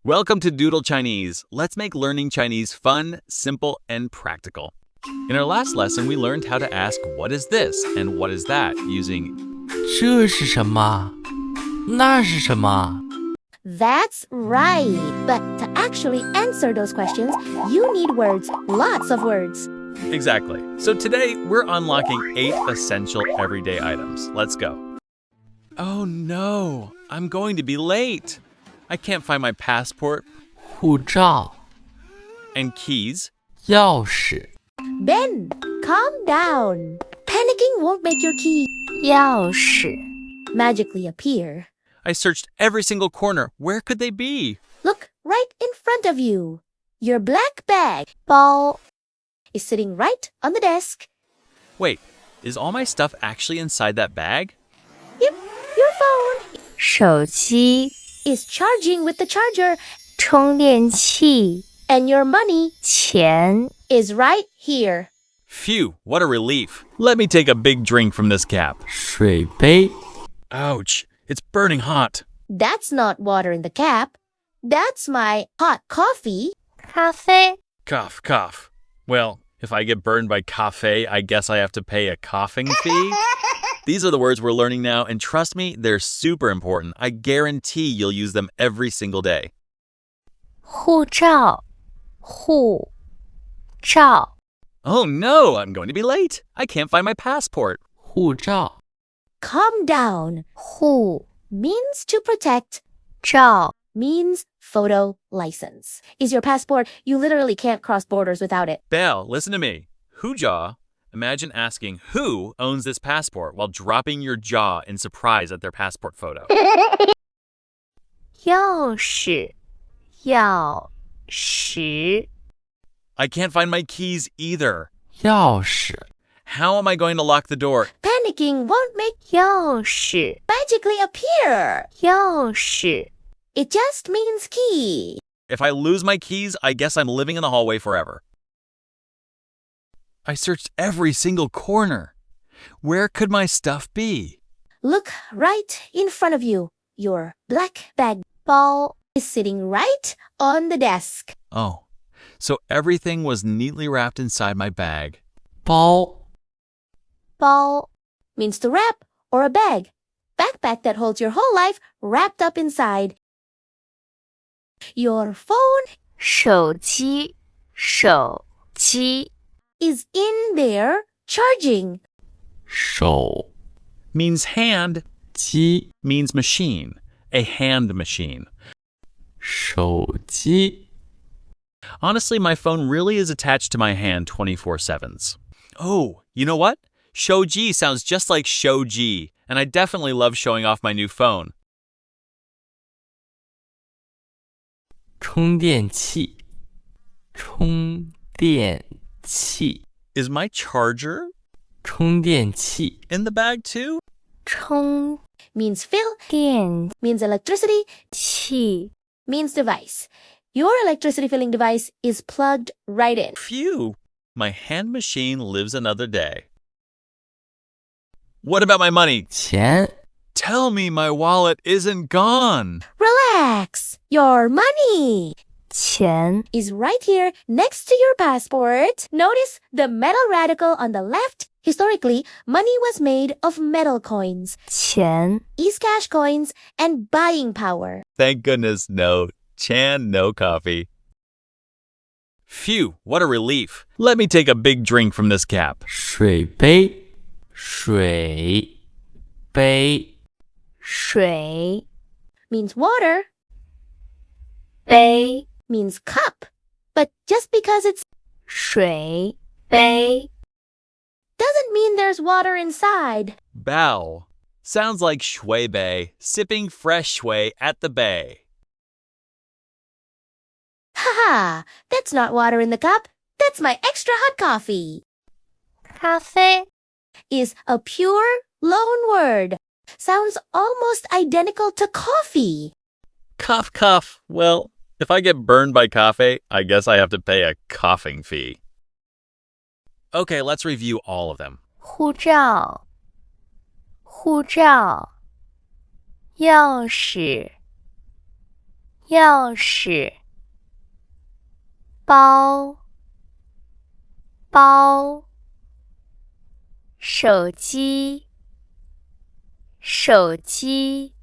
Welcome to Doodle Chinese. Let's make learning Chinese fun, simple, and practical. In our last lesson, we learned how to ask what is this and what is that using 这是什么？那是什么？ That's right. But to actually answer those questions, you need words, lots of words. Exactly. So today, we're unlocking 8 essential everyday items. Let's go. Oh no, I'm going to be late. I can't find my passport 护照、 and keys. 钥匙、 Ben, calm down. Panicking won't make your key 钥匙、 magically appear. I searched every single corner. Where could they be? Look right in front of you. Your black bag 包、 is sitting right on the desk. Wait, is all my stuff actually inside that bag? Yep, your phone 手机、 is charging with the charger, 充电器、 and your money 钱、 is right here. Phew, what a relief. Let me take a big drink from this cap. 水杯、 Ouch, it's burning hot. That's not water in the cap. That's my hot coffee. 咖啡、 Cough, cough. Well, if I get burned by cafe, I guess I have to pay a coughing fee. These are the words we're learning now, and trust me, they're super important. I guarantee you'll use them every single day. 护照、护照、 Oh no, I'm going to be late. I can't find my passport. 护照、 Calm down. 护 Means to protect. 照、 Means photo license. Is your passport? You literally can't cross borders without it. Belle, listen to me. Huja. Imagine asking who owns this passport while dropping your jaw in surprise at their passport photo. 钥匙、钥匙、 I can't find my keys either. 钥匙、 How am I going to lock the door? Panicking won't make 钥匙、 magically appear. 钥匙、 It just means key. If I lose my keys, I guess I'm living in the hallway forever. I searched every single corner. Where could my stuff be? Look right in front of you. Your black bag 包、 is sitting right on the desk. Oh, so everything was neatly wrapped inside my bag. 包、 包、 Means to wrap or a bag. Backpack that holds your whole life wrapped up inside. Your phone 手机、手机、 is in there charging. 手 Means hand, 机、 means machine, a hand machine. 手机、 Honestly, my phone really is attached to my hand 24/7s. Oh, you know what? Shouji sounds just like Shouji, and I definitely love showing off my new phone. 充电器、充电器、 Is my charger 充电器、 in the bag too? 充 Means fill, 电 means electricity, 器、 means device. Your electricity filling device is plugged right in. Phew, my hand machine lives another day. What about my money? 钱、 Tell me my wallet isn't gone. Relax. Your money 钱、 is right here next to your passport. Notice the metal radical on the left. Historically, money was made of metal coins, 钱、 East Cash coins, and buying power. Thank goodness, no Chan, no coffee. Phew, what a relief. Let me take a big drink from this cap. 水杯、水杯、水、 Means water, 杯、 means cup. But just because it's 水杯、 doesn't mean there's water inside. Bao. Sounds like shuǐ bei, sipping fresh shuǐ at the bay. Haha, that's not water in the cup. That's my extra hot coffee. 咖啡、 Is a pure loan word. Sounds almost identical to coffee. Cough, cough. Well, if I get burned by coffee, I guess I have to pay a coughing fee. Okay, let's review all of them. 护照、护照、钥匙、钥匙，包，包，手机，手机，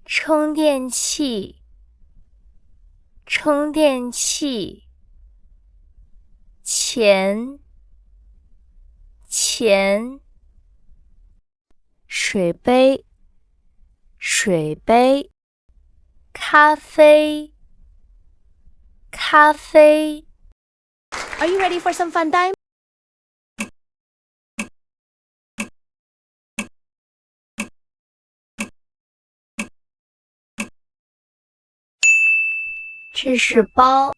充电器，充电器，钱，钱，水杯，水杯，咖啡，咖啡。 Are you ready for some fun time? 这是包，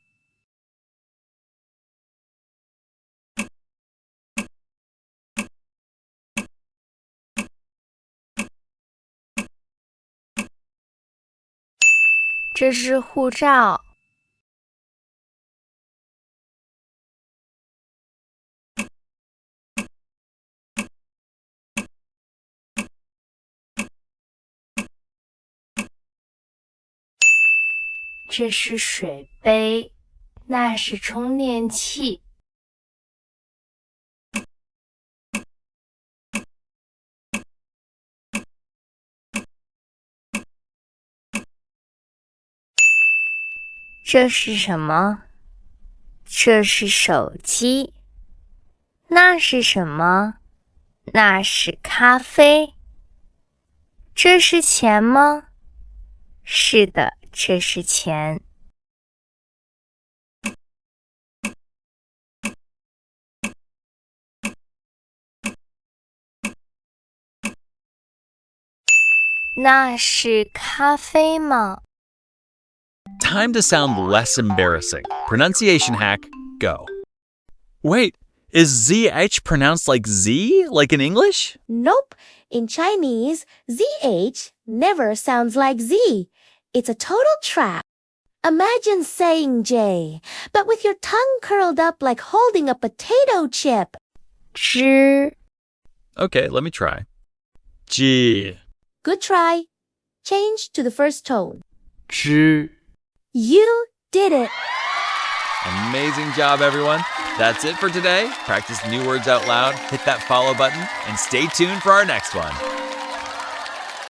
这是护照，这是水杯，那是充电器。这是什么？这是手机。那是什么？那是咖啡。这是钱吗？是的，这是钱。那是咖啡吗？ Time to sound less embarrassing. Pronunciation hack, go. Wait, is ZH pronounced like Z, like in English? Nope. In Chinese, ZH never sounds like Z. It's a total trap. Imagine saying J, but with your tongue curled up like holding a potato chip. 知 Okay, let me try. G. Good try. Change to the first tone. 知 You did it. Amazing job, everyone. That's it for today. Practice new words out loud, hit that follow button, and stay tuned for our next one.